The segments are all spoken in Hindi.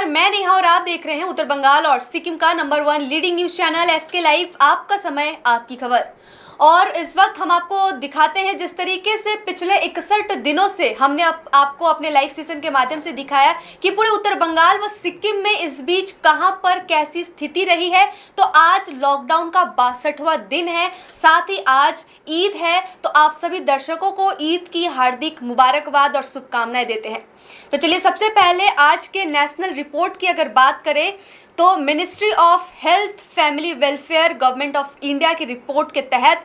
मैं नेहा और आप देख रहे हैं उत्तर बंगाल और सिक्किम का number 1 leading news channel SK live. आपका समय, आपकी खबर। और इस वक्त हम आपको दिखाते हैं जिस तरीके से पिछले 61 दिनों से हमने आपको अपने लाइव सेशन के माध्यम से दिखाया कि पूरे उत्तर बंगाल व सिक्किम में इस बीच कहां पर कैसी स्थिति रही है। तो आज लॉकडाउन का 62वां दिन है, साथ ही आज ईद है। तो आप सभी दर्शकों को ईद की हार्दिक मुबारकबाद और शुभकामनाएं देते हैं। तो चलिए सबसे पहले आज के नेशनल रिपोर्ट की अगर बात करें तो ministry of health family welfare government of India की रिपोर्ट के तहत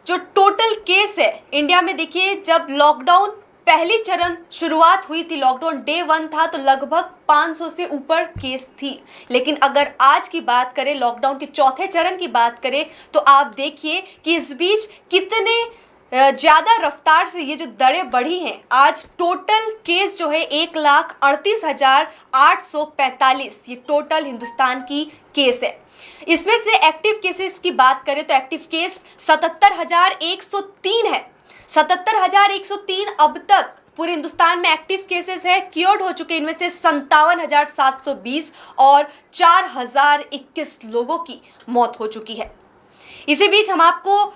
जो टोटल केस है इंडिया में, देखिए जब लॉकडाउन पहली चरण शुरुआत हुई थी, लॉकडाउन डे 1 था तो लगभग 500 से ऊपर केस थी। लेकिन अगर आज की बात करें, लॉकडाउन के चौथे चरण की बात करें, तो आप देखिए कि इस बीच कितने ज़्यादा रफ्तार से ये जो दरें बढ़ी हैं। आज टोटल केस जो है 1,38,845 ये टोटल हिंदुस्तान की केस है। इसमें से एक्टिव केसेस की बात करें तो एक्टिव केस 77,103 है। 77,103 अब तक पूरे हिंदुस्तान में एक्टिव केसेस है। क्योर्ड हो चुके इनमें से 57,720 और 4,021 लोगों की मौत हो चुकी है। इसी बीच हम आपको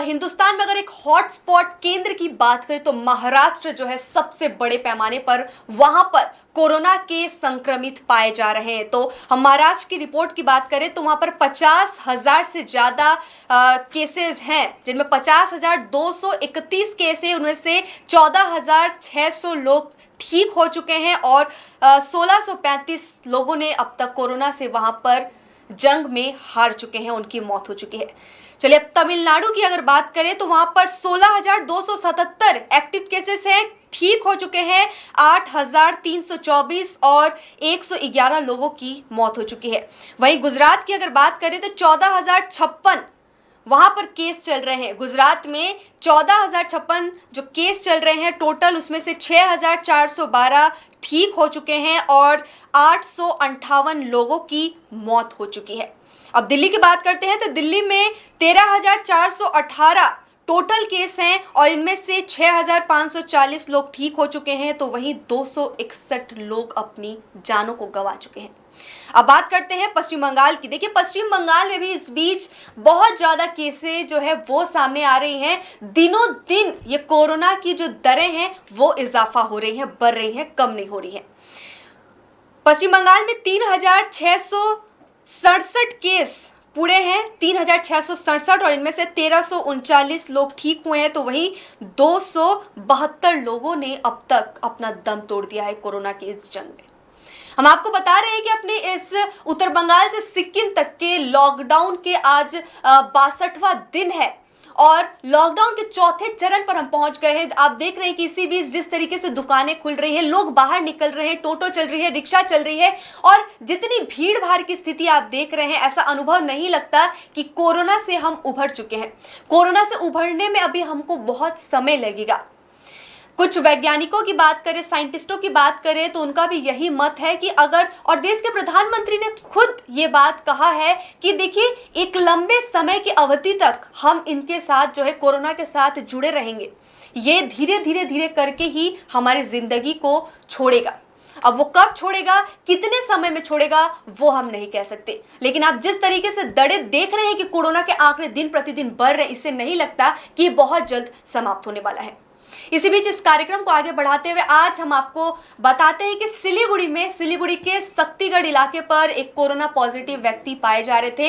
हिंदुस्तान में अगर एक हॉटस्पॉट केंद्र की बात करें तो महाराष्ट्र जो है सबसे बड़े पैमाने पर वहां पर कोरोना के संक्रमित पाए जा रहे हैं। तो हम महाराष्ट्र की रिपोर्ट की बात करें तो वहां पर 50,000 से ज़्यादा केसेस हैं, जिनमें 50,231 केस है। उनमें से 14,600 लोग ठीक हो चुके हैं और 1,635 लोगों ने अब तक कोरोना से वहां पर जंग में हार चुके हैं, उनकी मौत हो चुकी है। चलिए अब तमिलनाडु की अगर बात करें तो वहां पर 16,277 एक्टिव केसेस हैं, ठीक हो चुके हैं 8,324 और 111 लोगों की मौत हो चुकी है। वहीं गुजरात की अगर बात करें तो 14,056 वहां पर केस चल रहे हैं। गुजरात में 14,056 जो केस चल रहे हैं टोटल, उसमें से 6,412 ठीक हो चुके हैं और 858 लोगों की मौत हो चुकी है। अब दिल्ली की बात करते हैं तो दिल्ली में 13,418 टोटल केस हैं और इनमें से 6,540 लोग ठीक हो चुके हैं। तो वहीं 261 लोग अपनी जानों को गंवा चुके हैं। अब बात करते हैं पश्चिम बंगाल की। देखिए पश्चिम बंगाल में भी इस बीच बहुत ज़्यादा केसेस जो है वो सामने आ रही हैं। दिनों दिन ये कोरोना की जो दरें हैं वो इजाफा हो रही हैं, बढ़ रही हैं, कम नहीं हो रही हैं। पश्चिम बंगाल में 3,667 केस पूरे हैं, 3,667 और इनमें से 1,339 लोग ठीक हुए हैं। तो वहीं 272 लोगों ने अब तक अपना दम तोड़ दिया है कोरोना की इस जंग में। हम आपको बता रहे हैं कि अपने इस उत्तर बंगाल से सिक्किम तक के लॉकडाउन के आज 62वां दिन है और लॉकडाउन के चौथे चरण पर हम पहुंच गए हैं। आप देख रहे हैं कि इसी बीच जिस तरीके से दुकानें खुल रही हैं, लोग बाहर निकल रहे हैं, टोटो चल रही है, रिक्शा चल रही है और जितनी भीड़ भाड़ की स्थिति आप देख रहे हैं, ऐसा अनुभव नहीं लगता कि कोरोना से हम उभर चुके हैं। कोरोना से उभरने में अभी हमको बहुत समय लगेगा। कुछ वैज्ञानिकों की बात करें, साइंटिस्टों की बात करें तो उनका भी यही मत है कि अगर, और देश के प्रधानमंत्री ने खुद ये बात कहा है कि देखिए एक लंबे समय की अवधि तक हम इनके साथ जो है कोरोना के साथ जुड़े रहेंगे। ये धीरे धीरे करके ही हमारी जिंदगी को छोड़ेगा। अब वो कब छोड़ेगा, कितने समय में छोड़ेगा, वो हम नहीं कह सकते। लेकिन आप जिस तरीके से दरें देख रहे हैं कि कोरोना के आंकड़े दिन प्रतिदिन बढ़ रहे हैं, इससे नहीं लगता कि ये बहुत जल्द समाप्त होने वाला है। इसी बीच इस कार्यक्रम को आगे बढ़ाते हुए आज हम आपको बताते हैं कि सिलीगुड़ी के शक्तिगढ़ इलाके पर एक कोरोना पॉजिटिव व्यक्ति पाए जा रहे थे।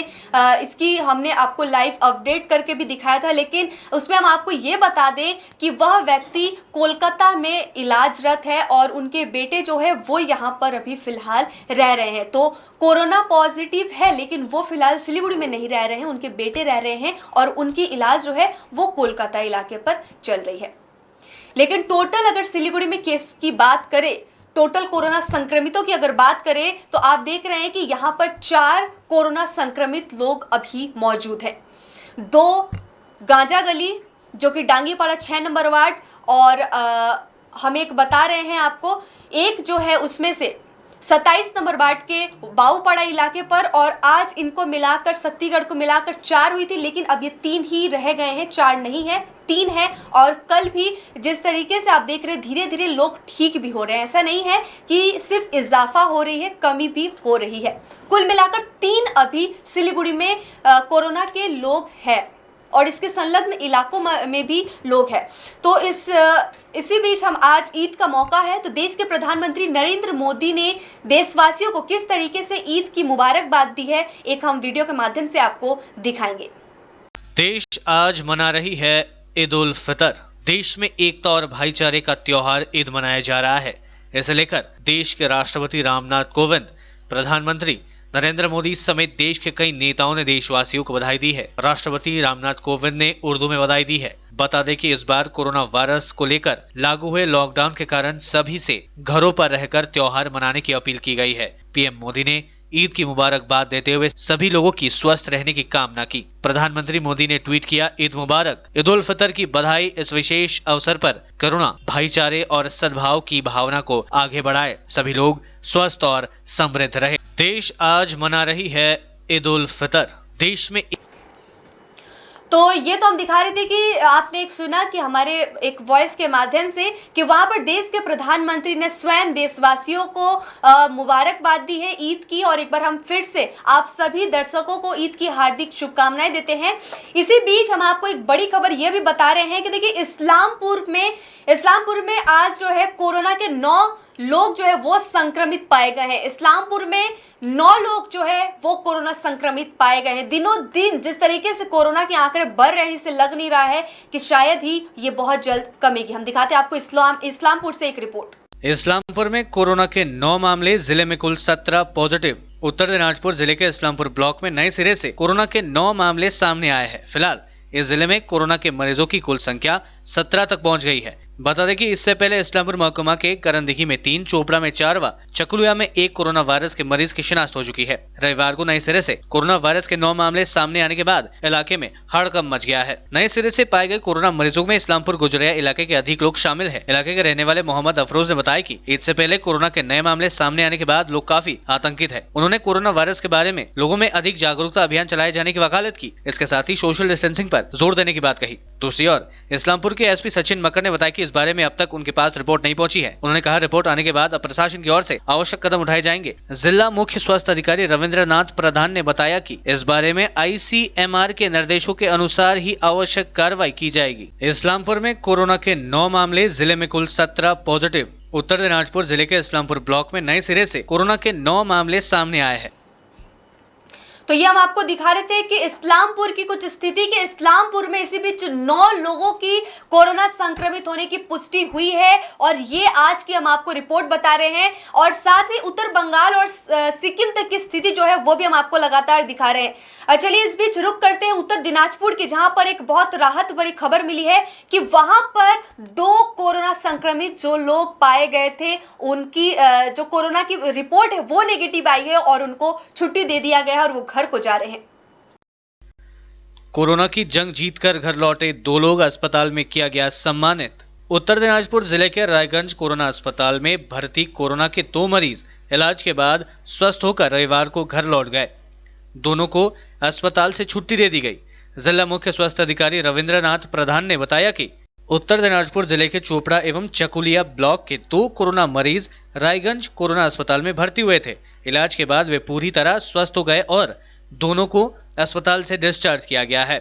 इसकी हमने आपको लाइव अपडेट करके भी दिखाया था, लेकिन उसमें हम आपको ये बता दें कि वह व्यक्ति कोलकाता में इलाजरत है और उनके बेटे जो है वो यहाँ पर अभी फिलहाल रह रहे हैं। तो कोरोना पॉजिटिव है लेकिन वो फिलहाल सिलीगुड़ी में नहीं रह रहे हैं, उनके बेटे रह रहे हैं और उनकी इलाज जो है वो कोलकाता इलाके पर चल रही है। लेकिन टोटल अगर सिलीगुड़ी में केस की बात करें, टोटल कोरोना संक्रमितों की अगर बात करें तो आप देख रहे हैं कि यहाँ पर 4 कोरोना संक्रमित लोग अभी मौजूद हैं। 2 गांजा गली जो कि डांगीपाड़ा 6 नंबर वार्ड, और हम एक बता रहे हैं आपको, एक जो है उसमें से 27 नंबर वार्ड के बाऊपाड़ा इलाके पर, और आज इनको मिलाकर शक्तिगढ़ को मिलाकर 4 हुई थी, लेकिन अब ये 3 ही रह गए हैं, 4 नहीं है, 3 है। और कल भी जिस तरीके से आप देख रहे हैं धीरे धीरे लोग ठीक भी हो रहे हैं, ऐसा नहीं है कि सिर्फ इजाफा हो रही है, कमी भी हो रही है। कुल मिलाकर 3 अभी सिलीगुड़ी में कोरोना के लोग हैं और इसके संलग्न इलाकों में भी लोग हैं। तो इसी बीच हम आज ईद का मौका है तो देश के प्रधानमंत्री नरेंद्र मोदी ने देशवासियों को किस तरीके से ईद की मुबारकबाद दी है, एक हम वीडियो के माध्यम से आपको दिखाएंगे। देश आज मना रही है ईद उल फितर। देश में एकता और भाईचारे का त्योहार ईद मनाया जा रहा है। इसे लेकर देश के राष्ट्रपति रामनाथ कोविंद, प्रधानमंत्री नरेंद्र मोदी समेत देश के कई नेताओं ने देशवासियों को बधाई दी है। राष्ट्रपति रामनाथ कोविंद ने उर्दू में बधाई दी है। बता दें कि इस बार कोरोना वायरस को लेकर लागू हुए लॉकडाउन के कारण सभी से घरों पर रहकर त्योहार मनाने की अपील की गई है। पीएम मोदी ने ईद की मुबारकबाद देते हुए सभी लोगों की स्वस्थ रहने की कामना की। प्रधानमंत्री मोदी ने ट्वीट किया, ईद मुबारक, ईद उल फितर की बधाई। इस विशेष अवसर पर करुणा, भाईचारे और सद्भाव की भावना को आगे बढ़ाए, सभी लोग स्वस्थ और समृद्ध रहे। देश आज मना रही है ईद उल फितर। देश में तो ये तो हम दिखा रहे थे कि आपने एक सुना कि हमारे एक वॉइस के माध्यम से कि वहां पर देश के प्रधानमंत्री ने स्वयं देशवासियों को मुबारकबाद दी है ईद की। और एक बार हम फिर से आप सभी दर्शकों को ईद की हार्दिक शुभकामनाएं देते हैं। इसी बीच हम आपको एक बड़ी खबर ये भी बता रहे हैं कि देखिए इस्लामपुर में आज जो है कोरोना के 9 लोग जो है वो संक्रमित पाए गए हैं। इस्लामपुर में 9 लोग जो है वो कोरोना संक्रमित पाए गए हैं। दिनों दिन जिस तरीके से कोरोना के आंकड़े बढ़ रहे हैं, इससे लग नहीं रहा है कि शायद ही ये बहुत जल्द कमेगी। हम दिखाते हैं आपको इस्लामपुर से एक रिपोर्ट। इस्लामपुर में कोरोना के 9 मामले, जिले में कुल 17 पॉजिटिव। उत्तर दिनाजपुर जिले के इस्लामपुर ब्लॉक में नए सिरे से कोरोना के 9 मामले सामने आए हैं। फिलहाल इस जिले में कोरोना के मरीजों की कुल संख्या 17 तक पहुंच गई है। बता दें कि इससे पहले इस्लामपुर महकुमा के करंदिघी में 3, चोपड़ा में 4 व चकुलिया में 1 कोरोना वायरस के मरीज की शिनाख्त हो चुकी है। रविवार को नए सिरे से कोरोना वायरस के 9 मामले सामने आने के बाद इलाके में हड़कंप मच गया है। नए सिरे से पाए गए कोरोना मरीजों में इस्लामपुर गुजरिया इलाके के अधिक लोग शामिल है। इलाके के रहने वाले मोहम्मद अफरोज ने बताया कि ईद से पहले कोरोना के नए मामले सामने आने के बाद लोग काफी आतंकित है। उन्होंने कोरोना वायरस के बारे में लोगों में अधिक जागरूकता अभियान चलाए जाने की वकालत की। इसके साथ ही सोशल डिस्टेंसिंग पर जोर देने की बात कही। दूसरी ओर इस्लामपुर के एसपी सचिन मकर ने बताया कि इस बारे में अब तक उनके पास रिपोर्ट नहीं पहुंची है। उन्होंने कहा, रिपोर्ट आने के बाद अब प्रशासन की ओर से आवश्यक कदम उठाए जाएंगे। जिला मुख्य स्वास्थ्य अधिकारी रविंद्रनाथ प्रधान ने बताया कि इस बारे में आईसीएमआर के निर्देशों के अनुसार ही आवश्यक कार्रवाई की जाएगी। इस्लामपुर में कोरोना के 9 मामले, जिले में कुल 17 पॉजिटिव। उत्तर दिनाजपुर जिले के इस्लामपुर ब्लॉक में नए सिरे से कोरोना के 9 मामले सामने आए हैं। तो ये हम आपको दिखा रहे थे कि इस्लामपुर की कुछ स्थिति के इस्लामपुर में इसी बीच 9 लोगों की कोरोना संक्रमित होने की पुष्टि हुई है और ये आज की हम आपको रिपोर्ट बता रहे हैं। और साथ ही उत्तर बंगाल और सिक्किम तक की स्थिति जो है वो भी हम आपको लगातार दिखा रहे हैं। चलिए इस बीच रुक करते हैं उत्तर दिनाजपुर की, जहां पर एक बहुत राहत भरी खबर मिली है कि वहां पर 2 कोरोना संक्रमित जो लोग पाए गए थे उनकी जो कोरोना की रिपोर्ट है वो नेगेटिव आई है और उनको छुट्टी दे दिया गया है और वो घर को जा रहे हैं। कोरोना की जंग जीतकर घर लौटे 2 लोग, अस्पताल में किया गया सम्मानित। उत्तर दिनाजपुर जिले के रायगंज कोरोना अस्पताल में भर्ती कोरोना के 2 मरीज इलाज के बाद स्वस्थ होकर रविवार को घर लौट गए। दोनों को अस्पताल से छुट्टी दे दी गई। जिला मुख्य स्वास्थ्य अधिकारी रविंद्रनाथ प्रधान ने बताया कि उत्तर दिनाजपुर जिले के चोपड़ा एवं चकुलिया ब्लॉक के 2 कोरोना मरीज रायगंज कोरोना अस्पताल में भर्ती हुए थे। इलाज के बाद वे पूरी तरह स्वस्थ हो गए और दोनों को अस्पताल से डिस्चार्ज किया गया है।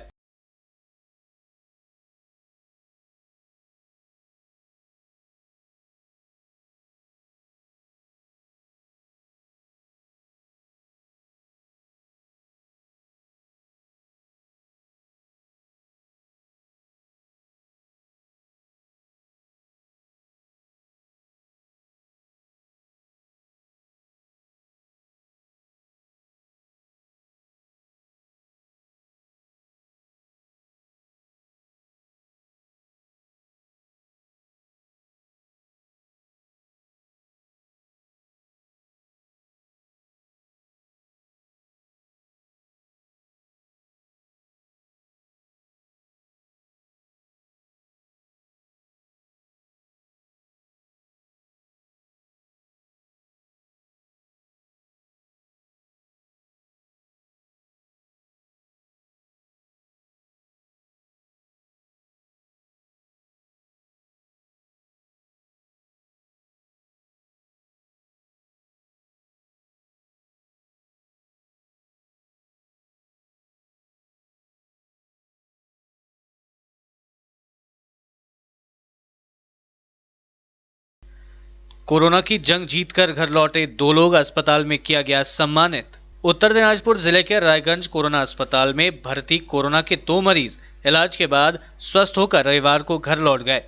कोरोना की जंग जीतकर घर लौटे 2 लोग, अस्पताल में किया गया सम्मानित। उत्तर दिनाजपुर जिले के रायगंज कोरोना अस्पताल में भर्ती कोरोना के 2 मरीज इलाज के बाद स्वस्थ होकर रविवार को घर लौट गए।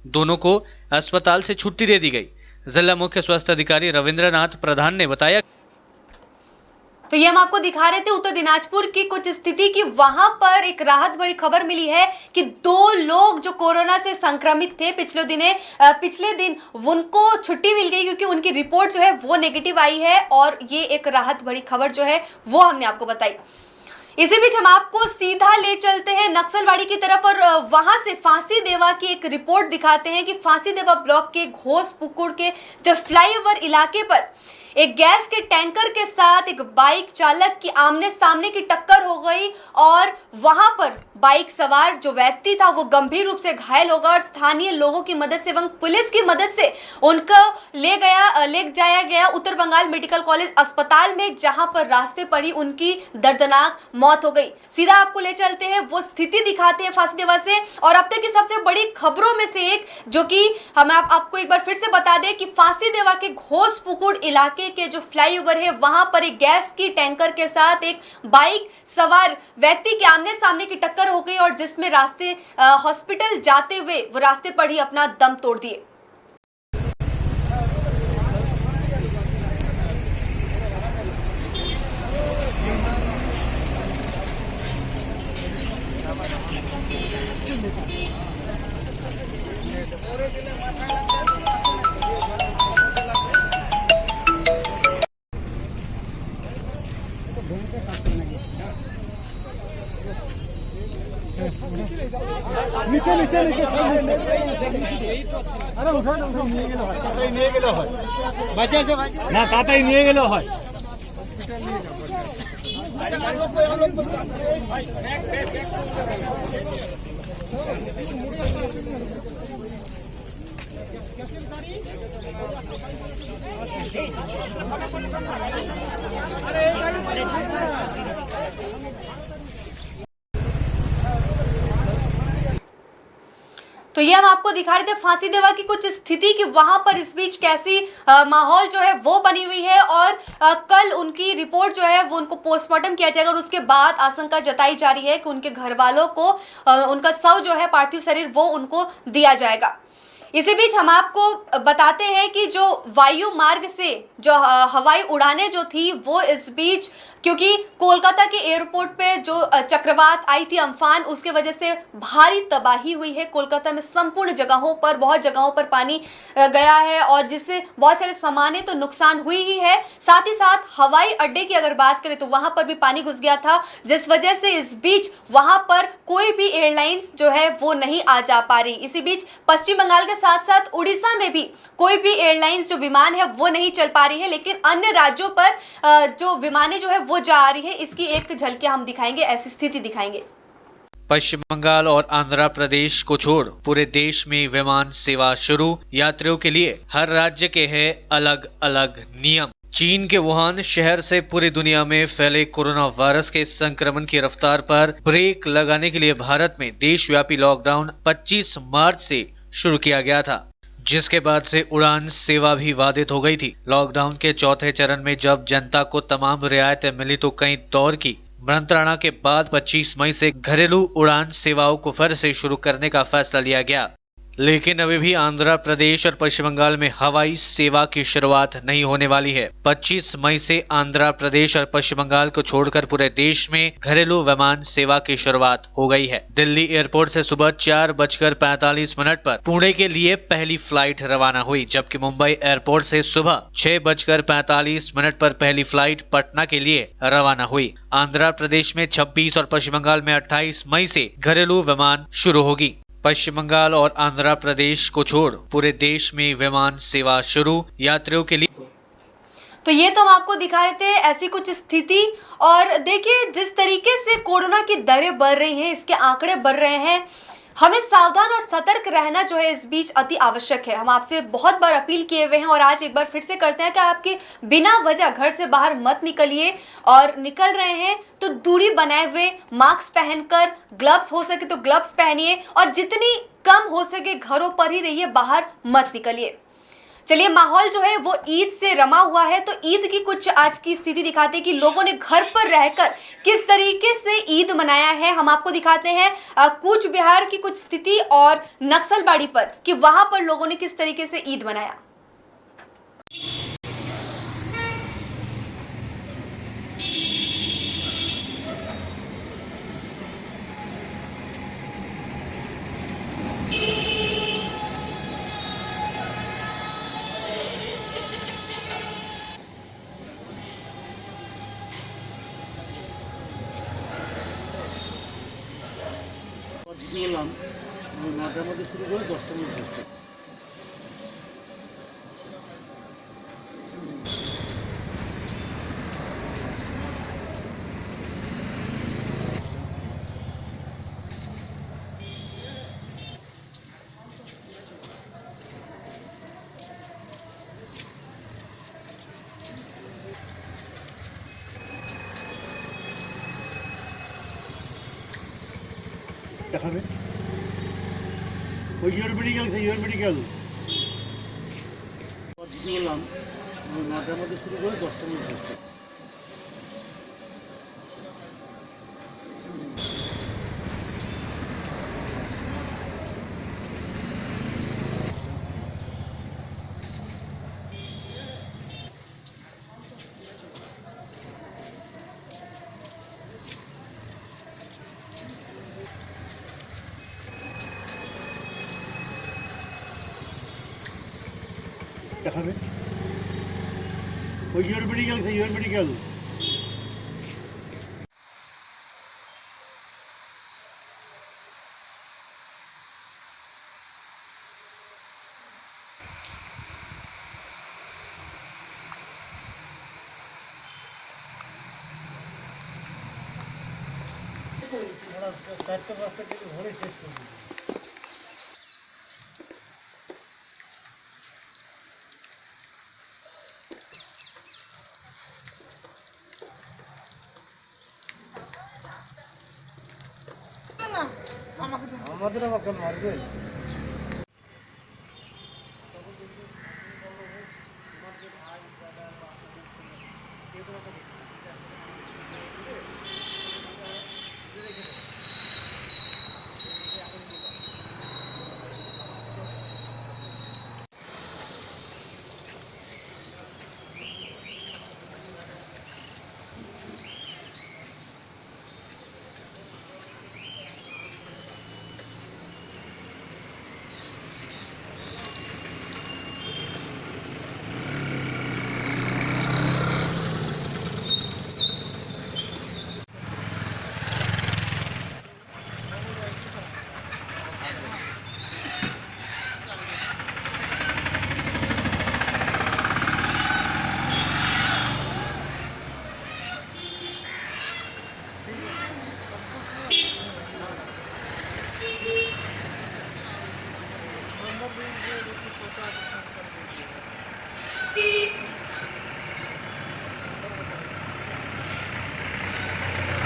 दोनों को अस्पताल से छुट्टी दे दी गई। जिला मुख्य स्वास्थ्य अधिकारी रविंद्रनाथ प्रधान ने बताया। तो ये हम आपको दिखा रहे थे उत्तर दिनाजपुर की कुछ स्थिति की वहां पर एक राहत भरी खबर मिली है कि 2 लोग जो कोरोना से संक्रमित थे पिछले दिन उनको छुट्टी मिल गई क्योंकि उनकी रिपोर्ट जो है वो नेगेटिव आई है और ये एक राहत भरी खबर जो है वो हमने आपको बताई। इसी बीच हम आपको सीधा ले चलते हैं नक्सलवाड़ी की तरफ और वहां से फांसीदेवा की एक रिपोर्ट दिखाते हैं कि फांसीदेवा ब्लॉक के घोष पुकुर के जो फ्लाईओवर इलाके पर एक गैस के टैंकर के साथ एक बाइक चालक की आमने सामने की टक्कर हो गई और वहां पर बाइक सवार जो व्यक्ति था वो गंभीर रूप से घायल हो गया और स्थानीय लोगों की मदद से एवं पुलिस की मदद से उनको ले जाया गया उत्तर बंगाल मेडिकल कॉलेज अस्पताल में, जहां पर रास्ते पर ही उनकी दर्दनाक मौत हो गई। सीधा आपको ले चलते हैं, वो स्थिति दिखाते हैं फांसीदेवा से और अब तक की सबसे बड़ी खबरों में से एक जो कि हम आपको एक बार फिर से बता दें कि फांसीदेवा के घोष पुकुर इलाके के जो फ्लाईओवर है वहां पर एक गैस की टैंकर के साथ एक बाइक सवार व्यक्ति के आमने सामने की टक्कर हो गई और जिसमें रास्ते हॉस्पिटल जाते हुए वो रास्ते पर ही अपना दम तोड़ दिए। নিচে নিচে নিচে আরে উঠো উঠো নিয়ে গেলে হয় তাড়াতাড়ি নিয়ে গেলে হয় বাঁচে আছে না তাড়াতাড়ি নিয়ে গেলে হয়। तो ये हम आपको दिखा रहे थे फांसीदेवा की कुछ स्थिति कि वहां पर इस बीच कैसी माहौल जो है वो बनी हुई है और कल उनकी रिपोर्ट जो है वो उनको पोस्टमार्टम किया जाएगा और उसके बाद आशंका जताई जा रही है कि उनके घर वालों को उनका शव जो है पार्थिव शरीर वो उनको दिया जाएगा। इसी बीच हम आपको बताते हैं कि जो वायु मार्ग से जो हवाई उड़ानें जो थी वो इस बीच क्योंकि कोलकाता के एयरपोर्ट पे जो चक्रवात आई थी अम्फान, उसके वजह से भारी तबाही हुई है। कोलकाता में संपूर्ण जगहों पर बहुत जगहों पर पानी गया है और जिससे बहुत सारे सामानें तो नुकसान हुई ही है, साथ ही साथ हवाई अड्डे की अगर बात करें तो वहां पर भी पानी घुस गया था, जिस वजह से इस बीच वहां पर कोई भी एयरलाइंस जो है वो नहीं आ जा पा रही। इसी बीच पश्चिम बंगाल के साथ साथ उड़ीसा में भी कोई भी एयरलाइंस जो विमान है वो नहीं चल पा रही है, लेकिन अन्य राज्यों पर जो विमानें जो है वो जा रही है। इसकी एक झलकियां हम दिखाएंगे, ऐसी स्थिति दिखाएंगे। पश्चिम बंगाल और आंध्र प्रदेश को छोड़ पूरे देश में विमान सेवा शुरू। यात्रियों के लिए हर राज्य के हैं अलग अलग नियम। चीन के वुहान शहर से पूरी दुनिया में फैले कोरोना वायरस के संक्रमण की रफ्तार पर ब्रेक लगाने के लिए भारत में देशव्यापी लॉकडाउन 25 मार्च से शुरू किया गया था, जिसके बाद से उड़ान सेवा भी बाधित हो गई थी। लॉकडाउन के चौथे चरण में जब जनता को तमाम रियायतें मिली तो कई दौर की मंत्रणा के बाद 25 मई से घरेलू उड़ान सेवाओं को फिर से शुरू करने का फैसला लिया गया। लेकिन अभी भी आंध्र प्रदेश और पश्चिम बंगाल में हवाई सेवा की शुरुआत नहीं होने वाली है। 25 मई से आंध्र प्रदेश और पश्चिम बंगाल को छोड़कर पूरे देश में घरेलू विमान सेवा की शुरुआत हो गई है। दिल्ली एयरपोर्ट से सुबह 4:45 पर पुणे के लिए पहली फ्लाइट रवाना हुई, जबकि मुंबई एयरपोर्ट से सुबह 6:45 पर पहली फ्लाइट पटना के लिए रवाना हुई। आंध्र प्रदेश में 26 और पश्चिम बंगाल में 28 मई से घरेलू विमान शुरू होगी। पश्चिम बंगाल और आंध्र प्रदेश को छोड़ पूरे देश में विमान सेवा शुरू। यात्रियों के लिए तो ये तो हम आपको दिखा रहे थे ऐसी कुछ स्थिति। और देखिए जिस तरीके से कोरोना की दरें बढ़ रही हैं, इसके आंकड़े बढ़ रहे हैं, हमें सावधान और सतर्क रहना जो है इस बीच अति आवश्यक है। हम आपसे बहुत बार अपील किए हुए हैं और आज एक बार फिर से करते हैं कि आपके बिना वजह घर से बाहर मत निकलिए और निकल रहे हैं तो दूरी बनाए हुए मास्क पहनकर, ग्लव्स हो सके तो ग्लव्स पहनिए और जितनी कम हो सके घरों पर ही रहिए, बाहर मत निकलिए। चलिए, माहौल जो है वो ईद से रमा हुआ है, तो ईद की कुछ आज की स्थिति दिखाते हैं कि लोगों ने घर पर रहकर किस तरीके से ईद मनाया है। हम आपको दिखाते हैं कूच बिहार की कुछ स्थिति और नक्सलबाड़ी पर कि वहां पर लोगों ने किस तरीके से ईद मनाया। বললাম নটার মধ্যে শুরু করে 10টার মধ্যে হচ্ছে। দেখাবে ওই ইউর মেডিকেল সেই ইউর মেডিকেল বললাম 9টার মধ্যে শুরু করে 10টার মধ্যে হচ্ছে। দেখাবে ওই ইউর মেডিকেল সেই ইউর মেডিকেল চারটে পাঁচটা থেকে ভরে শেষ করে দিচ্ছি। আমাদের আবার কেন মারবে?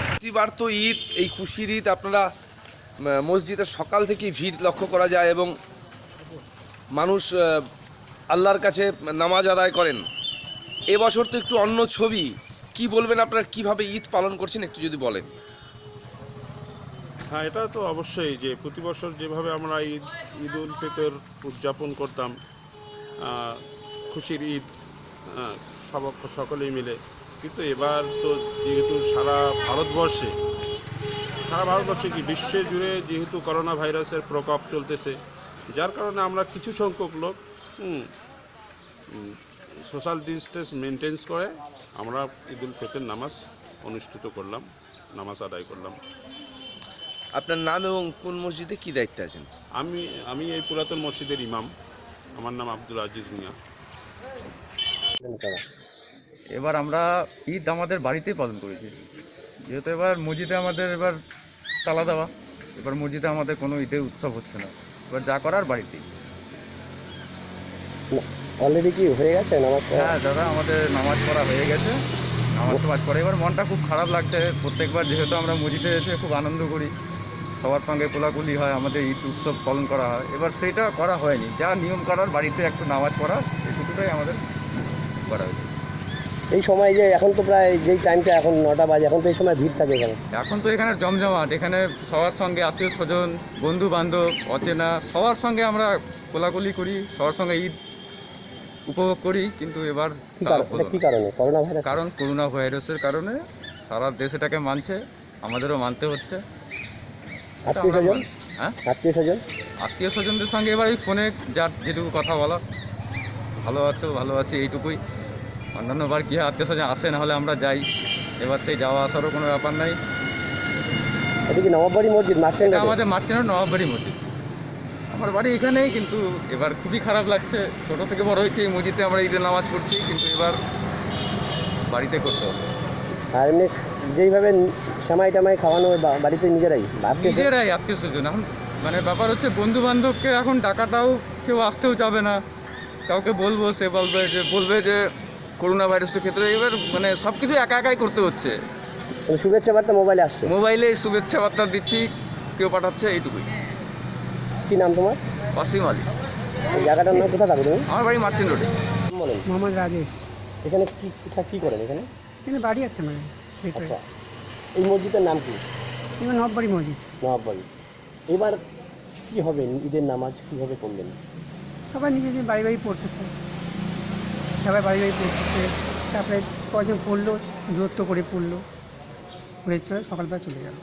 প্রতিবার তো ঈদ, এই খুশির ঈদ আপনারা মসজিদে সকাল থেকেই ভিড় লক্ষ্য করা যায় এবং মানুষ আল্লাহর কাছে নামাজ আদায় করেন। এবছর তো একটু অন্য ছবি, কি বলবেন আপনারা কিভাবে ঈদ পালন করছেন একটু যদি বলেন। হ্যাঁ, এটা তো অবশ্যই যে প্রতি বছর যেভাবে আমরা ঈদ উল ফিতর উদযাপন করতাম, খুশির ঈদ সকলেই মিলে, কিন্তু এবার তো যেহেতু সারা ভারতবর্ষে কি বিশ্বে জুড়ে যেহেতু করোনা ভাইরাসের প্রকোপ চলতেছে, যার কারণে আমরা কিছু সংখ্যক লোক সোশ্যাল ডিস্টেন্স মেনটেন্স করে আমরা ঈদ উল ফিতর নামাজ অনুষ্ঠিত করলাম, নামাজ আদায় করলাম। আপনার নাম এবং কোন মসজিদে কি দায়িত্বে আছেন? আমি এই পুরাতন মসজিদের ইমাম, আমার নাম আব্দুল আজিজ মিয়া। এবার আমরা ঈদ আমাদের বাড়িতেই পালন করেছি, যেহেতু এবার মসজিদে আমাদের এবার তালা দেওয়া, এবার মসজিদে আমাদের কোনো ঈদের উৎসব হচ্ছে না, এবার যা করার বাড়িতেই। অলরেডি কি হয়ে গেছে নামাজ? হ্যাঁ দাদা, আমাদের নামাজ পড়া হয়ে গেছে, নামাজ টামাজ পড়ে এবার মনটা খুব খারাপ লাগছে। প্রত্যেকবার যেহেতু আমরা মসজিদে এসে খুব আনন্দ করি, সবার সঙ্গে কোলাকুলি হয়, আমাদের ঈদ উৎসব পালন করা হয়। এবার সেটা করা হয়নি, যা নিয়ম করার বাড়িতে একটু নামাজ পড়া, এটুকুটাই আমাদের করা হয়েছে। এই সময় যে এখন তো প্রায় যেই টাইমটা এখন 9টা বাজে, এখন তো এই সময় ভিড় থাকে এখানে। এখন তো এখানে জমজমাট, এখানে সবার সঙ্গে আত্মীয় স্বজন, বন্ধু বান্ধব, অচেনা সবার সঙ্গে আমরা কোলাকুলি করি, সবার সঙ্গে ঈদ উপভোগ করি। কিন্তু এবার এটা কি কারণে? Corona virus. কারণ করোনা ভাইরাসের কারণে সারা দেশ এটাকে মানছে, আমাদেরও মানতে হচ্ছে। আত্মীয় স্বজন, হ্যাঁ আত্মীয় স্বজন, আত্মীয় স্বজনদের সঙ্গে এবার এই ফোনে যার যেটুকু কথা বলা, ভালো আছো ভালো আছি এইটুকুই। অন্যান্যবার কী হয়, আত্মীয় স্বজন আসে, না হলে আমরা যাই, এবার সেই যাওয়া আসারও কোনো ব্যাপার নাই। এটা কি নবাববাড়ি মসজিদ মার্চেন্ট? এটা আমাদের মার্চেন্ট নবাববাড়ি মসজিদ, আমার বাড়ি এখানেই। কিন্তু এবার খুবই খারাপ লাগছে, ছোটো থেকে বড় হয়েছে এই মসজিদে আমরা ঈদের নামাজ পড়ছি, কিন্তু এবার বাড়িতে করতে হবে। আর এমনি যেইভাবে সেমাই টামাই খাওয়ানো হয় বাড়িতে নিজেরাই নিজেরাই আত্মীয় স্বজন। এখন মানে ব্যাপার হচ্ছে বন্ধু বান্ধবকে এখন ডাকাটাও কেউ আসতেও যাবে না, কাউকে বলবো সে বলবে যে করোনা ভাইরাসের ক্ষেত্রে এবার মানে সব কিছু একা একাই করতে হচ্ছে। শুভেচ্ছা বার্তা মোবাইলে আসছে, মোবাইলে শুভেচ্ছা বার্তা দিচ্ছি, কেউ পাঠাচ্ছে, এইটুকুই। কি নাম তোমার? ওয়াসিম আলী। এই জায়গাটার নাম কোথায় থাকো তুমি? আমার বাড়ি মার্চেন্ট রোডে। বলেন। মোহাম্মদ রাজেশ। এখানে কি করেন এখানে? এখানে বাড়ি আছে মানে ভিতরে। আচ্ছা, এই মসজিদের নাম কি? এবার নববাড়ি মসজিদ। নবাববাড়ি। এবার কি হবে, ঈদের নামাজ কিভাবে করলেন? সবাই নিজে নিজে বাড়ি বাড়ি পড়তেছে, সবাই বাড়ি বাড়ি পড়তেছে। তারপরে কজন পড়লো, দূরত্ব করে পড়লো, পড়ে চলে সকালবেলা চলে গেল।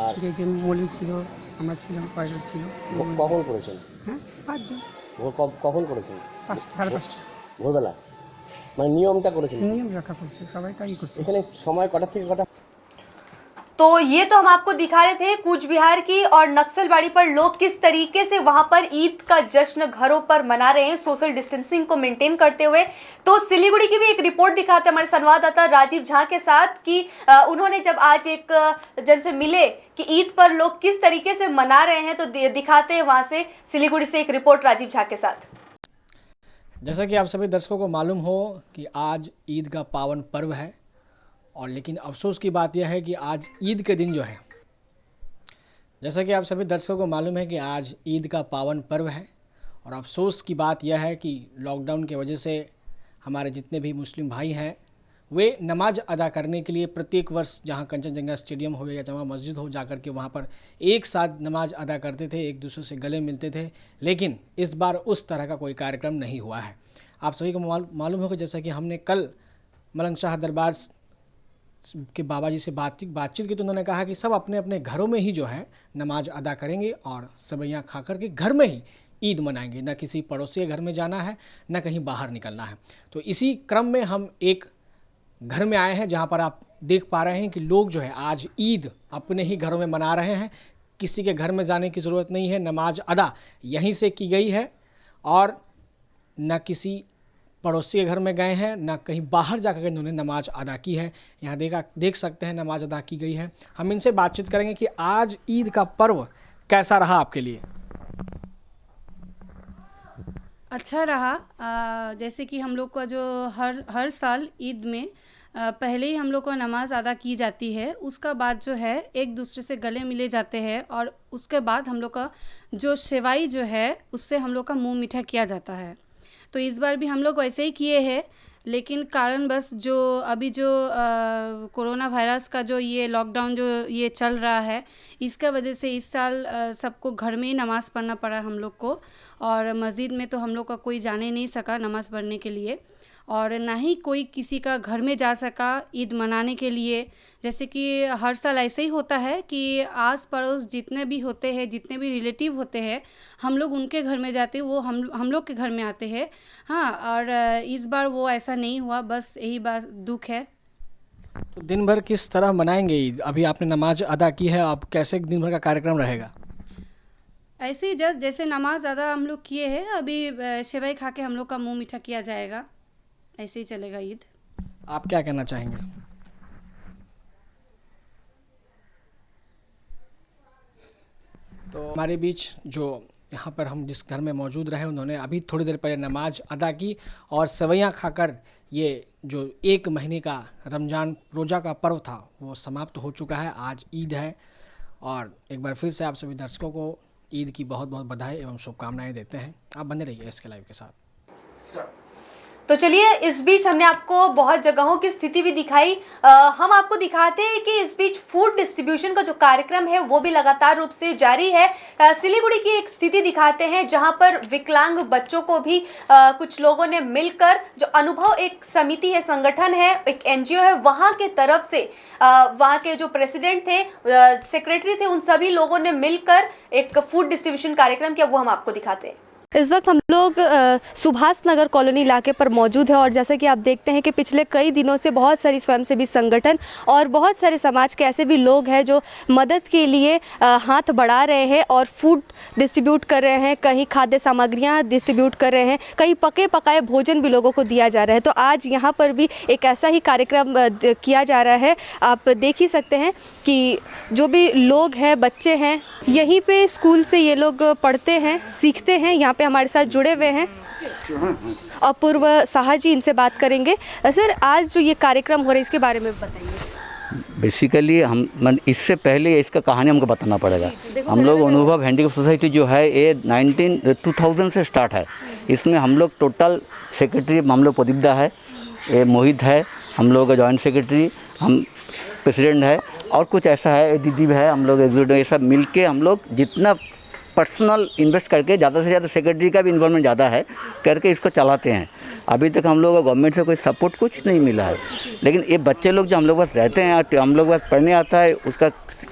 আর যে যে মৌলবি ছিল, আমরা ছিলাম, কয়েকজন ছিল। কখন করেছেন? হ্যাঁ 5 জন। কখন করেছেন? 5:30 ভোরবেলা, মানে নিয়মটা করেছেন? নিয়ম রক্ষা করছে, সবাই তাই করছে। এখানে সময় কটা থেকে কটা? तो ये तो हम आपको दिखा रहे थे कूच बिहार की और नक्सलबाड़ी पर लोग किस तरीके से वहां पर ईद का जश्न घरों पर मना रहे हैं सोशल डिस्टेंसिंग को मेंटेन करते हुए। तो सिलीगुड़ी की भी एक रिपोर्ट दिखाते हैं हमारे संवाददाता राजीव झा के साथ कि उन्होंने जब आज एक जन से मिले कि ईद पर लोग किस तरीके से मना रहे हैं, तो दिखाते हैं वहां से सिलीगुड़ी से एक रिपोर्ट राजीव झा के साथ। जैसा कि आप सभी दर्शकों को मालूम हो कि आज ईद का पावन पर्व है, और लेकिन अफसोस की बात यह है कि आज ईद के दिन जो है, जैसा कि आप सभी दर्शकों को मालूम है कि आज ईद का पावन पर्व है, और अफसोस की बात यह है कि लॉकडाउन की वजह से हमारे जितने भी मुस्लिम भाई हैं वे नमाज अदा करने के लिए प्रत्येक वर्ष जहां कंचनजंगा स्टेडियम हो या जमा मस्जिद हो जाकर के वहां पर एक साथ नमाज अदा करते थे, एक दूसरे से गले मिलते थे। लेकिन इस बार उस तरह का कोई कार्यक्रम नहीं हुआ है। आप सभी को मालूम होगा, जैसा कि हमने कल मलंग शाह दरबार के बाबा जी से बातचीत की, तो उन्होंने कहा कि सब अपने अपने घरों में ही जो है नमाज अदा करेंगे और सेवइयाँ खा कर के घर में ही ईद मनाएंगे, न किसी पड़ोसी के घर में जाना है, न कहीं बाहर निकलना है। तो इसी क्रम में हम एक घर में आए हैं जहां पर आप देख पा रहे हैं कि लोग जो है आज ईद अपने ही घरों में मना रहे हैं। किसी के घर में जाने की ज़रूरत नहीं है, नमाज अदा यहीं से की गई है, और न किसी पड़ोसी के घर में गए हैं, ना कहीं बाहर जाकर के इन्होंने नमाज अदा की है। यहाँ देख सकते हैं नमाज अदा की गई है। हम इनसे बातचीत करेंगे कि आज ईद का पर्व कैसा रहा आपके लिए। अच्छा रहा। जैसे कि हम लोग का जो हर साल ईद में पहले ही हम लोग को नमाज अदा की जाती है, उसका बाद जो है एक दूसरे से गले मिले जाते हैं, और उसके बाद हम लोग का जो सेवाई जो है उससे हम लोग का मुँह मीठा किया जाता है। तो इस बार भी हम लोग वैसे ही किए हैं, लेकिन कारण बस जो अभी जो कोरोना वायरस का जो ये लॉकडाउन जो ये चल रहा है, इसका वजह से इस साल सबको घर में ही नमाज़ पढ़ना पड़ा हम लोग को, और मस्जिद में तो हम लोग का कोई जाने नहीं सका नमाज़ पढ़ने के लिए, और ना ही कोई किसी का घर में जा सका ईद मनाने के लिए। जैसे कि हर साल ऐसे ही होता है कि आस पड़ोस जितने भी होते हैं, जितने भी रिलेटिव होते हैं, हम लोग उनके घर में जाते हैं, वो हम लोग के घर में आते हैं। हाँ, और इस बार वो ऐसा नहीं हुआ, बस यही बात दुख है। तो दिन भर किस तरह मनाएंगे ईद? अभी आपने नमाज अदा की है, अब कैसे दिन भर का कार्यक्रम रहेगा? ऐसे ही जैसे नमाज अदा हम लोग किए हैं, अभी सेवई खा के हम लोग का मुँह मीठा किया जाएगा, ऐसे ही चलेगा ईद। आप क्या कहना चाहेंगे? तो हमारे बीच जो यहाँ पर हम जिस घर में मौजूद रहे, उन्होंने अभी थोड़ी देर पहले नमाज अदा की और सेवइयाँ खाकर ये जो 1 महीने का रमज़ान रोज़ा का पर्व था वो समाप्त हो चुका है। आज ईद है और एक बार फिर से आप सभी दर्शकों को ईद की बहुत बहुत बधाई एवं शुभकामनाएं देते हैं। आप बने रहिए SK लाइव के साथ। तो चलिए, इस बीच हमने आपको बहुत जगहों की स्थिति भी दिखाई। हम आपको दिखाते हैं कि इस बीच फूड डिस्ट्रीब्यूशन का जो कार्यक्रम है वो भी लगातार रूप से जारी है। सिलीगुड़ी की एक स्थिति दिखाते हैं जहां पर विकलांग बच्चों को भी कुछ लोगों ने मिलकर, जो अनुभव एक समिति है, संगठन है, एक NGO है, वहां के तरफ से वहां के जो प्रेसिडेंट थे, सेक्रेटरी थे, उन सभी लोगों ने मिलकर एक फूड डिस्ट्रीब्यूशन कार्यक्रम किया, वो हम आपको दिखाते हैं। इस वक्त हम लोग सुभाष नगर कॉलोनी इलाके पर मौजूद है और जैसा कि आप देखते हैं कि पिछले कई दिनों से बहुत सारी स्वयंसेवी संगठन और बहुत सारे समाज के ऐसे भी लोग हैं जो मदद के लिए हाथ बढ़ा रहे हैं और फूड डिस्ट्रीब्यूट कर रहे हैं, कहीं खाद्य सामग्रियां डिस्ट्रीब्यूट कर रहे हैं, कहीं पके पकाए भोजन भी लोगों को दिया जा रहा है। तो आज यहाँ पर भी एक ऐसा ही कार्यक्रम किया जा रहा है। आप देख ही सकते हैं कि जो भी लोग हैं, बच्चे हैं, यहीं पे स्कूल से ये लोग पढ़ते हैं, सीखते हैं। यहाँ पे हमारे साथ जुड़े हुए हैं अपूर्व साहा जी, इनसे बात करेंगे। सर, आज जो ये कार्यक्रम हो रहा है इसके बारे में बताइए। बेसिकली इससे पहले इसका कहानी हमको बताना पड़ेगा। हम लोग अनुभव हैंडीक्राफ्ट सोसाइटी जो है ये 2000 से स्टार्ट है। इसमें हम लोग टोटल सेक्रेटरी हम लोग प्रदीपदा है, ये मोहित है, हम लोग जॉइंट सेक्रेटरी, हम प्रेसिडेंट है और कुछ ऐसा है, दीदी भी है, हम लोग एग्जीक्यूटिव, ये सब मिल के हम लोग जितना पर्सनल इन्वेस्ट करके ज़्यादा से ज़्यादा, सेक्रेटरी का भी इन्वॉल्वमेंट ज़्यादा है, करके इसको चलाते हैं। अभी तक हम लोग को गवर्नमेंट से कोई सपोर्ट कुछ नहीं मिला है, लेकिन ये बच्चे लोग जो हम लोग पास रहते हैं, हम लोग पास पढ़ने आता है, उसका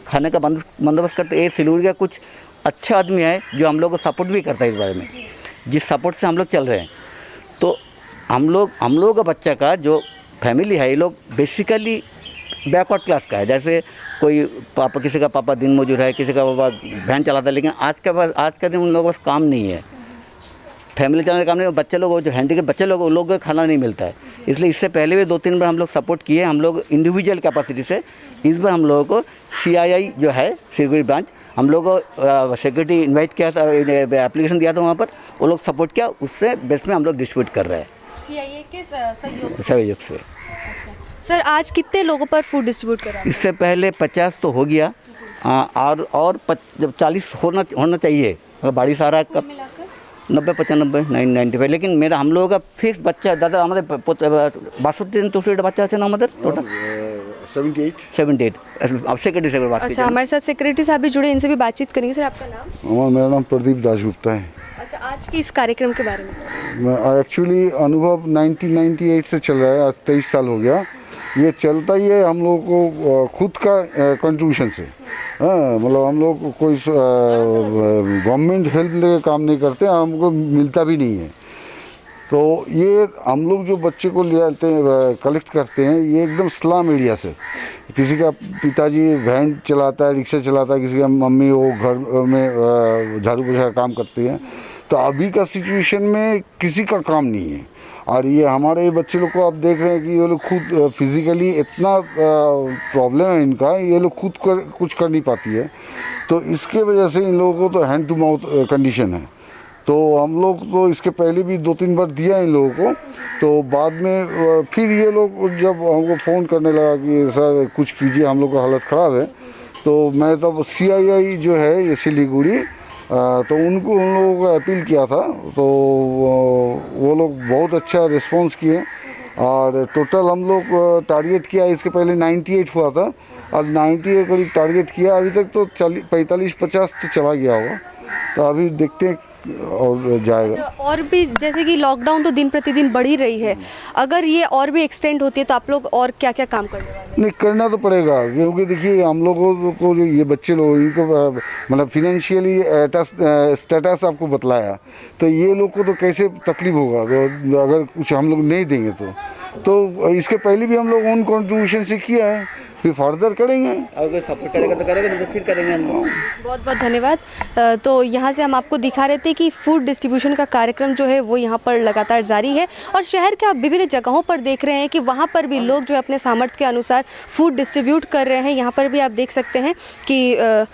खाने का बंदोबस्त करते हैं। ये सिलीगुड़ी का कुछ अच्छा आदमी है जो हम लोग को सपोर्ट भी करता है इस बारे में, जिस सपोर्ट से हम लोग चल रहे हैं। तो हम लोग का बच्चा का जो फैमिली है, ये लोग बेसिकली बैकवर्ड क्लास का है। जैसे कोई पापा, किसी का पापा दिन मजूर है, किसी का पापा वैन चलाता है, लेकिन आज का दिन उन लोगों के पास काम नहीं है, फैमिली चलाने का काम नहीं। बच्चे लोग जो हैंडीकैप बच्चे लोग, उन लोगों को खाना नहीं मिलता है। इसलिए इससे पहले भी 2-3 बार हम लोग सपोर्ट किए, हम लोग इंडिविजुअल कैपेसिटी से। इस बार हम लोगों को CII जो है सिलीगुड़ी ब्रांच, हम लोग को सेक्रेटरी इन्वाइट किया था, एप्लीकेशन दिया था वहाँ पर, वो लोग सपोर्ट किया, उससे बेस में हम लोग डिस्ट्रीब्यूट कर रहे हैं CII के सहयोग से। सर, आज कितने लोगों पर फूड डिस्ट्रीब्यूट करा? इससे पहले 50 तो हो गया, और जब 40 होना चाहिए, अगर बारिश आ रहा है कब 90-95 95। लेकिन मेरा हम लोगों का फिक्स बच्चा दादा हमारे 62 बच्चा আছে না আমাদের টোটাल 78 अब सेक्रेटरी से बात। अच्छा, हमारे साथ सेक्रेटरी साहब भी जुड़े, इनसे भी बातचीत करेंगे। सर, आपका नाम? मेरा नाम प्रदीप दासगुप्ता है। अच्छा, आज के इस कार्यक्रम के बारे में? एक्चुअली अनुभव 1998 से चल रहा है, आज 23 साल हो गया। ये चलता ही है हम लोग को खुद का कंट्रीब्यूशन से। मतलब हम लोग कोई गवर्नमेंट हेल्प लेके काम नहीं करते, हमको मिलता भी नहीं है। तो ये हम लोग जो बच्चे को ले आते हैं, कलेक्ट करते हैं, ये एकदम स्लम एरिया से। किसी का पिताजी वैन चलाता है, रिक्शा चलाता है, किसी का मम्मी वो घर में झाड़ू पोछा का काम करती है। तो अभी का सिचुएशन में किसी का काम नहीं है। और ये हमारे बच्चे लोग को आप देख रहे हैं कि ये लोग खुद फिज़िकली इतना प्रॉब्लम है इनका, ये लोग खुद कुछ कर नहीं पाती है। तो इसके वजह से इन लोगों को तो हैंड टू माउथ कंडीशन है। तो हम लोग तो इसके पहले भी 2-3 बार दिया इन लोगों को। तो बाद में फिर ये लोग जब हमको फ़ोन करने लगा कि सर कुछ कीजिए, हम लोग का हालत ख़राब है, तो मैं तब CII जो है ये सिलीगुड़ी, तो उन लोगों को अपील किया था। तो वो लोग बहुत अच्छा रिस्पांस किए और टोटल हम लोग टारगेट किया, इसके पहले 98 हुआ था, और 98 करीब टारगेट किया। अभी तक तो 45-50 तो चला गया होगा। तो अभी देखते हैं और जाएगा। अच्छा, और भी जैसे कि लॉकडाउन तो दिन प्रतिदिन बढ़ ही रही है, अगर ये और भी एक्सटेंड होती है तो आप लोग और क्या क्या काम करने वाले हैं? नहीं, करना तो पड़ेगा, क्योंकि देखिए हम लोगों को जो ये बच्चे लोग, इनको मतलब फिनेंशियली स्टेटस आपको बतलाया, तो ये लोग को तो कैसे तकलीफ होगा तो अगर कुछ हम लोग नहीं देंगे तो इसके पहले भी हम लोग उन कंट्रीब्यूशन से किया है, फिर फर्दर करेंगे। अगर सपोर्ट करेगा तो करेंगे, तो फिर करेंगे हम लोग। बहुत बहुत धन्यवाद। तो यहाँ से हम आपको दिखा रहे थे कि फूड डिस्ट्रीब्यूशन का कार्यक्रम जो है वो यहाँ पर लगातार जारी है और शहर के आप विभिन्न जगहों पर देख रहे हैं कि वहाँ पर भी लोग जो है अपने सामर्थ्य के अनुसार फूड डिस्ट्रीब्यूट कर रहे हैं। यहाँ पर भी आप देख सकते हैं कि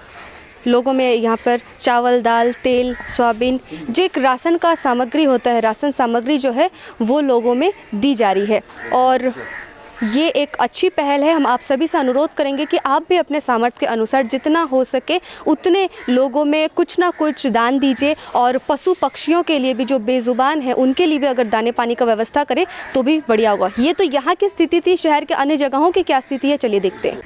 लोगों में यहाँ पर चावल, दाल, तेल, सोयाबीन, जो एक राशन का सामग्री होता है, राशन सामग्री जो है वो लोगों में दी जा रही है। और ये एक अच्छी पहल है। हम आप सभी से अनुरोध करेंगे कि आप भी अपने सामर्थ्य के अनुसार जितना हो सके उतने लोगों में कुछ ना कुछ दान दीजिए, और पशु पक्षियों के लिए भी जो बेजुबान है उनके लिए भी अगर दाने पानी का व्यवस्था करें तो भी बढ़िया होगा। ये तो यहाँ की स्थिति थी। शहर के अन्य जगहों की क्या स्थिति है, चलिए देखते हैं।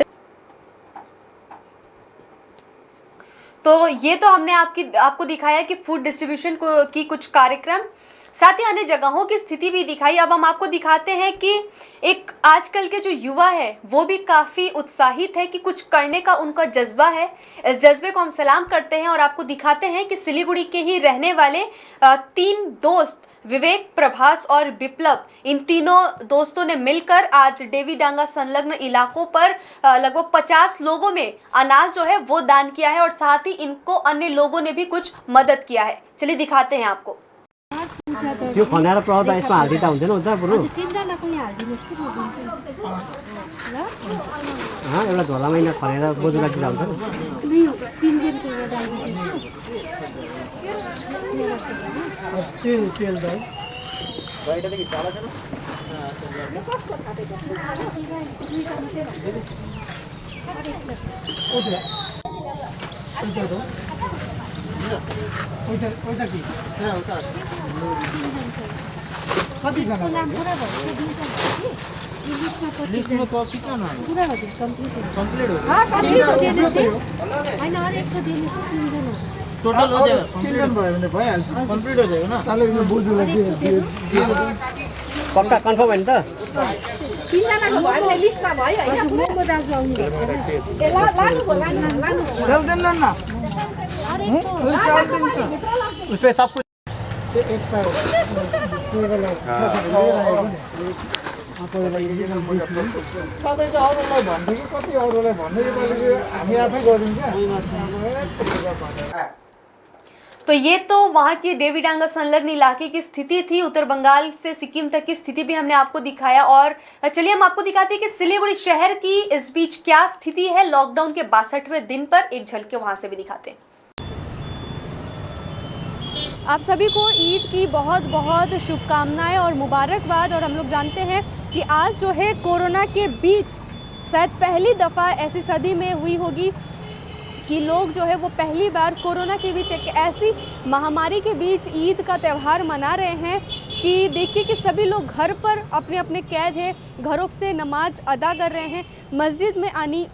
तो ये तो हमने आपको दिखाया कि फूड डिस्ट्रीब्यूशन की कुछ कार्यक्रम, साथ ही अन्य जगहों की स्थिति भी दिखाई। अब हम आपको दिखाते हैं कि एक आजकल के जो युवा है वो भी काफ़ी उत्साहित है कि कुछ करने का उनका जज्बा है। इस जज्बे को हम सलाम करते हैं और आपको दिखाते हैं कि सिलीगुड़ी के ही रहने वाले 3 दोस्त विवेक, प्रभास और विप्लव, इन तीनों दोस्तों ने मिलकर आज देवी डांगा संलग्न इलाकों पर लगभग 50 लोगों में अनाज जो है वो दान किया है, और साथ ही इनको अन्य लोगों ने भी कुछ मदद किया है। चलिए दिखाते हैं आपको। यो खनेर प्रदा यसमा हाल्दिँदा हुँदैन हुन्छ बरु एउटा झोलामा यहाँ खनेर बोजूलाई दिँदा टोटल हो जाएगा, कंप्लीट हो जाएगा ना। पक्का कन्फर्म होइन त उसले सब कुछ सधैँ चाहिँ अरूलाई भन्थ्यो कि कति अरूलाई भन्दै हामी आफै गऱ्यौँ क्या। तो ये तो वहाँ की देवी डांगा संलग्न इलाके की स्थिति थी। उत्तर बंगाल से सिक्किम तक की स्थिति भी हमने आपको दिखाया, और चलिए हम आपको दिखाते हैं कि सिलीगुड़ी शहर की इस बीच क्या स्थिति है लॉकडाउन के 62वें दिन पर। एक झलके वहाँ से भी दिखाते हैं। आप सभी को ईद की बहुत बहुत शुभकामनाएं और मुबारकबाद। और हम लोग जानते हैं कि आज जो है कोरोना के बीच शायद पहली दफ़ा ऐसी सदी में हुई होगी कि लोग जो है वो पहली बार कोरोना के बीच एक ऐसी महामारी के बीच ईद का त्यौहार मना रहे हैं कि देखिए कि सभी लोग घर पर अपने अपने कैद हैं, घरों से नमाज अदा कर रहे हैं, मस्जिद में आनी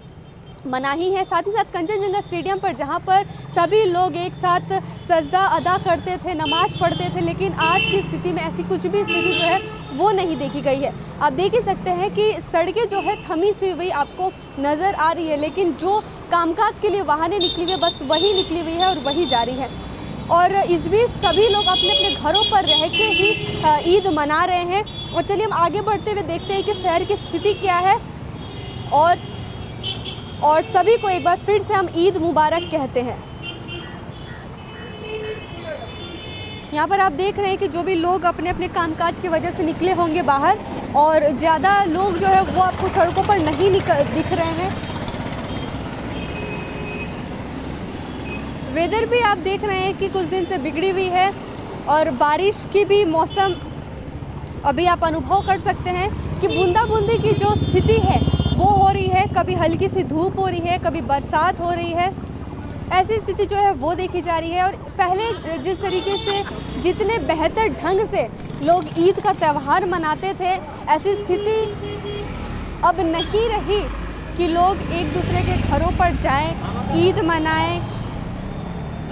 मनाही है। साथ ही साथ कंचनजंगा स्टेडियम पर जहां पर सभी लोग एक साथ सजदा अदा करते थे, नमाज पढ़ते थे, लेकिन आज की स्थिति में ऐसी कुछ भी स्थिति जो है वो नहीं देखी गई है। आप देख ही सकते हैं कि सड़कें जो है थमी सी हुई आपको नज़र आ रही है, लेकिन जो कामकाज के लिए वाहनें निकली हुई बस वही निकली हुई है और वही जारी है। और इस बीच सभी लोग अपने अपने घरों पर रह के ही ईद मना रहे हैं। और चलिए हम आगे बढ़ते हुए देखते हैं कि शहर की स्थिति क्या है, और सभी को एक बार फिर से हम ईद मुबारक कहते हैं। यहाँ पर आप देख रहे हैं कि जो भी लोग अपने अपने कामकाज की वजह से निकले होंगे बाहर, और ज़्यादा लोग जो है वो आपको सड़कों पर नहीं दिख रहे हैं। वेदर भी आप देख रहे हैं कि कुछ दिन से बिगड़ी हुई है, और बारिश की भी मौसम अभी आप अनुभव कर सकते हैं कि बूंदाबूंदी की जो स्थिति है वो हो रही है। कभी हल्की सी धूप हो रही है, कभी बरसात हो रही है, ऐसी स्थिति जो है वो देखी जा रही है। और पहले जिस तरीके से जितने बेहतर ढंग से लोग ईद का त्यौहार मनाते थे, ऐसी स्थिति अब नहीं रही कि लोग एक दूसरे के घरों पर जाएं, ईद मनाएं,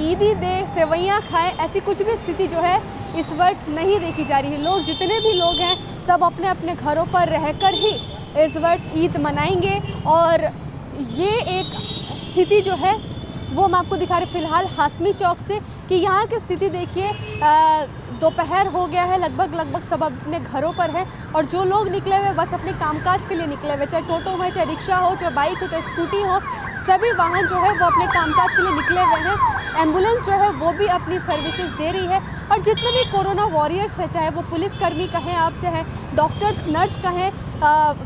ईदी दे, सेवैयाँ खाएं, ऐसी कुछ भी स्थिति जो है इस वर्ष नहीं देखी जा रही है। लोग जितने भी लोग हैं सब अपने अपने घरों पर रहकर ही इस वर्ष ईद मनाएंगे। और ये एक स्थिति जो है वो हम आपको दिखा रहे फिलहाल हाशमी चौक से, कि यहाँ की स्थिति देखिए, दोपहर हो गया है, लगभग सब अपने घरों पर है, और जो लोग निकले हुए बस अपने कामकाज के लिए निकले हुए, चाहे टोटो हो, चाहे रिक्शा हो, चाहे बाइक हो, चाहे स्कूटी हो, सभी वाहन जो है वो अपने कामकाज के लिए निकले हुए हैं। एम्बुलेंस जो है वो भी अपनी सर्विसेज दे रही है, और जितने भी कोरोना वॉरियर्स हैं, चाहे वो पुलिसकर्मी कहें आप, चाहे डॉक्टर्स, नर्स कहें,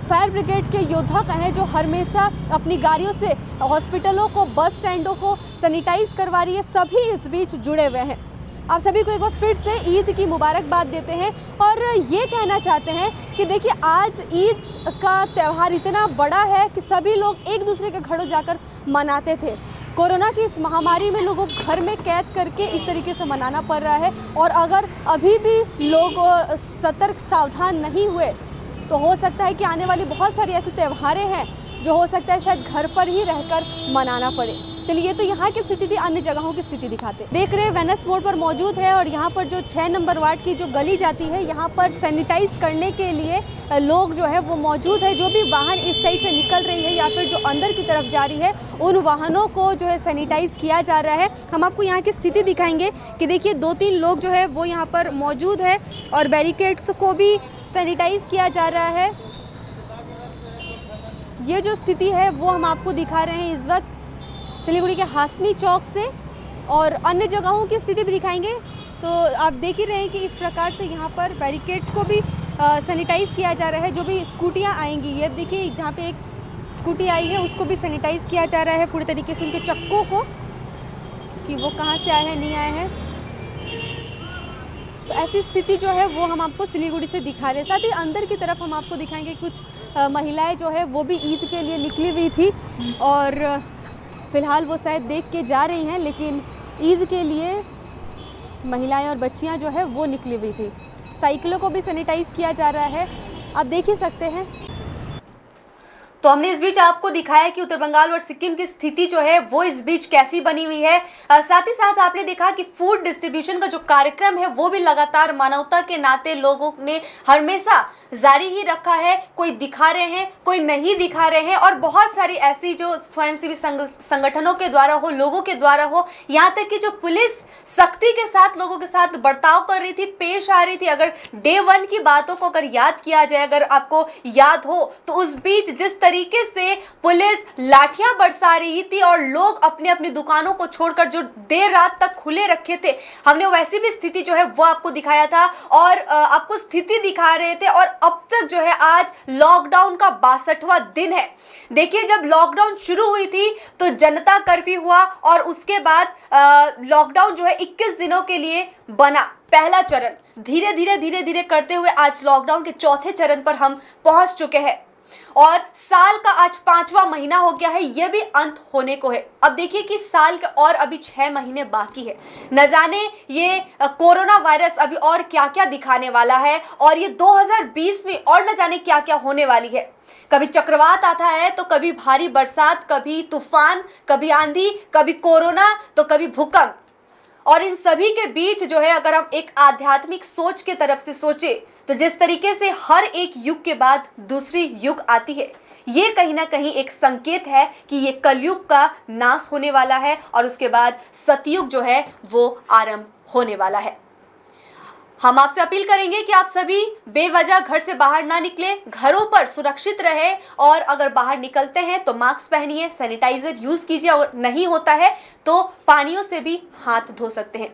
फायर ब्रिगेड के योद्धा कहें, जो हमेशा अपनी गाड़ियों से हॉस्पिटलों को, बस स्टैंडों को सैनिटाइज करवा रही है, सभी इस बीच जुड़े हुए हैं। आप सभी को एक बार फिर से ईद की मुबारकबाद देते हैं और ये कहना चाहते हैं कि देखिए आज ईद का त्यौहार इतना बड़ा है कि सभी लोग एक दूसरे के घरों जाकर मनाते थे। कोरोना की इस महामारी में लोगों को घर में कैद करके इस तरीके से मनाना पड़ रहा है और अगर अभी भी लोग सतर्क सावधान नहीं हुए तो हो सकता है कि आने वाली बहुत सारी ऐसे त्योहारें हैं जो हो सकता है शायद घर पर ही रहकर मनाना पड़े। चलिए तो यहाँ की स्थिति थी, अन्य जगहों की स्थिति दिखाते। देख रहे वेनस मोड़ पर मौजूद है और यहाँ पर जो 6 नंबर वार्ड की जो गली जाती है यहाँ पर सैनिटाइज करने के लिए लोग जो है वो मौजूद है। जो भी वाहन इस साइड से निकल रही है या फिर जो अंदर की तरफ जा रही है उन वाहनों को जो है सैनिटाइज किया जा रहा है। हम आपको यहाँ की स्थिति दिखाएंगे कि देखिए 2-3 लोग जो है वो यहाँ पर मौजूद है और बैरिकेड्स को भी सैनिटाइज किया जा रहा है। ये जो स्थिति है वो हम आपको दिखा रहे हैं इस वक्त सिलीगुड़ी के हाशमी चौक से और अन्य जगहों की स्थिति भी दिखाएंगे। तो आप देख ही रहे हैं कि इस प्रकार से यहाँ पर बैरिकेड्स को भी सैनिटाइज़ किया जा रहा है। जो भी स्कूटियाँ आएंगी, ये देखिए जहाँ पे एक स्कूटी आई है उसको भी सैनिटाइज़ किया जा रहा है पूरे तरीके से, उनके चक्कों को कि वो कहाँ से आए हैं नहीं आए हैं। तो ऐसी स्थिति जो है वो हम आपको सिलीगुड़ी से दिखा रहे हैं। साथ ही अंदर की तरफ हम आपको दिखाएंगे कुछ महिलाएं जो है वो भी ईद के लिए निकली हुई थी और फ़िलहाल वो शायद देख के जा रही हैं, लेकिन ईद के लिए महिलाएं और बच्चियां जो है वो निकली हुई थी। साइकिलों को भी सैनिटाइज़ किया जा रहा है, आप देख ही सकते हैं। तो हमने इस बीच आपको दिखाया कि उत्तर बंगाल और सिक्किम की स्थिति जो है वो इस बीच कैसी बनी हुई है। साथ ही साथ आपने देखा कि फूड डिस्ट्रीब्यूशन का जो कार्यक्रम है वो भी लगातार मानवता के नाते लोगों ने हमेशा जारी ही रखा है। कोई दिखा रहे हैं, कोई नहीं दिखा रहे हैं और बहुत सारी ऐसी जो स्वयंसेवी संगठनों के द्वारा हो, लोगों के द्वारा हो, यहाँ तक कि जो पुलिस सख्ती के साथ लोगों के साथ बर्ताव कर रही थी, पेश आ रही थी। अगर डे 1 की बातों को अगर याद किया जाए, अगर आपको याद हो तो उस बीच जिस तरीके से पुलिस लाठियां बरसा रही थी और लोग अपनी अपनी दुकानों को छोड़कर जो देर रात तक खुले रखे थे, हमने वैसी भी स्थिति जो है वो आपको दिखाया था और आपको स्थिति दिखा रहे थे। और अब तक जो है आज लॉकडाउन का 62वां दिन है। देखिए जब लॉकडाउन शुरू हुई थी तो जनता कर्फ्यू हुआ और उसके बाद लॉकडाउन जो है 21 दिनों के लिए बना। पहला चरण धीरे धीरे करते हुए आज लॉकडाउन के चौथे चरण पर हम पहुंच चुके हैं और साल का आज 5वां महीना हो गया है, ये भी अंत होने को है। अब देखिए कि साल के और अभी 6 महीने बाकी है। न जाने ये कोरोना वायरस अभी और क्या क्या दिखाने वाला है और ये 2020 में और न जाने क्या क्या होने वाली है। कभी चक्रवात आता है तो कभी भारी बरसात, कभी तूफान, कभी आंधी, कभी कोरोना तो कभी भूकंप। और इन सभी के बीच जो है अगर हम एक आध्यात्मिक सोच के तरफ से सोचे तो जिस तरीके से हर एक युग के बाद दूसरी युग आती है, ये कहीं ना कहीं एक संकेत है कि ये कलयुग का नाश होने वाला है और उसके बाद सतयुग जो है वो आरंभ होने वाला है। हम आपसे अपील करेंगे कि आप सभी बेवजह घर से बाहर ना निकले, घरों पर सुरक्षित रहे और अगर बाहर निकलते हैं तो मास्क पहनिए, सैनिटाइजर यूज कीजिए और नहीं होता है तो पानियों से भी हाथ धो सकते हैं।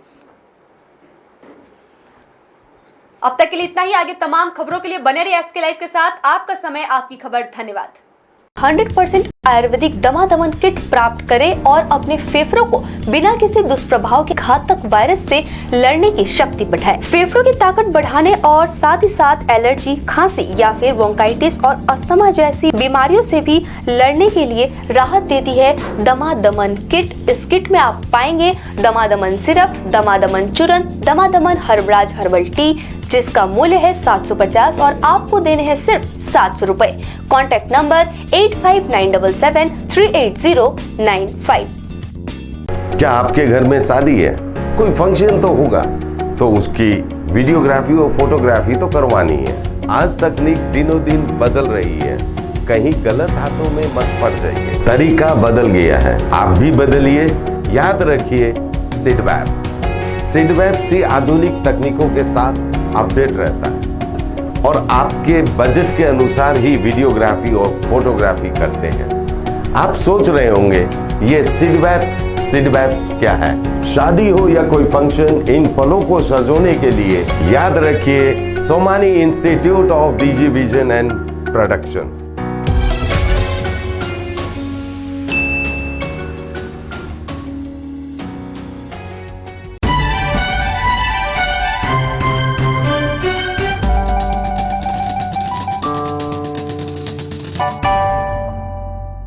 अब तक के लिए इतना ही। आगे तमाम खबरों के लिए बने रहिए SK लाइव के साथ। आपका समय, आपकी खबर। धन्यवाद। 100% आयुर्वेदिक दमादमन किट प्राप्त करें और अपने फेफड़ों को बिना किसी दुष्प्रभाव के घातक वायरस से लड़ने की शक्ति बढ़ाएं। फेफड़ों की ताकत बढ़ाने और साथ ही साथ एलर्जी, खांसी या फिर ब्रोंकाइटिस और अस्थमा जैसी बीमारियों से भी लड़ने के लिए राहत देती है दमादमन किट। इस किट में आप पाएंगे दमादमन सिरप, दमादमन चूर्ण, दमादमन हर्बराज हर्बल टी, जिसका मूल्य है 750 और आपको देने हैं सिर्फ 700 रुपए। Contact number 8597738095। क्या आपके घर में शादी है, कोई फंक्शन तो होगा, तो उसकी वीडियोग्राफी और फोटोग्राफी तो करवानी है। आज तकनीक दिनों दिन बदल रही है, कहीं गलत हाथों में मत पड़ जाइए। तरीका बदल गया है, आप भी बदलिए। याद रखिए सिडवैप से आधुनिक तकनीकों के साथ अपडेट रहता है और आपके बजट के अनुसार ही वीडियोग्राफी और फोटोग्राफी करते हैं। आप सोच रहे होंगे ये सिडवैप्स क्या है? शादी हो या कोई फंक्शन, इन पलों को सजोने के लिए याद रखिए Somani institute of digi vision and productions.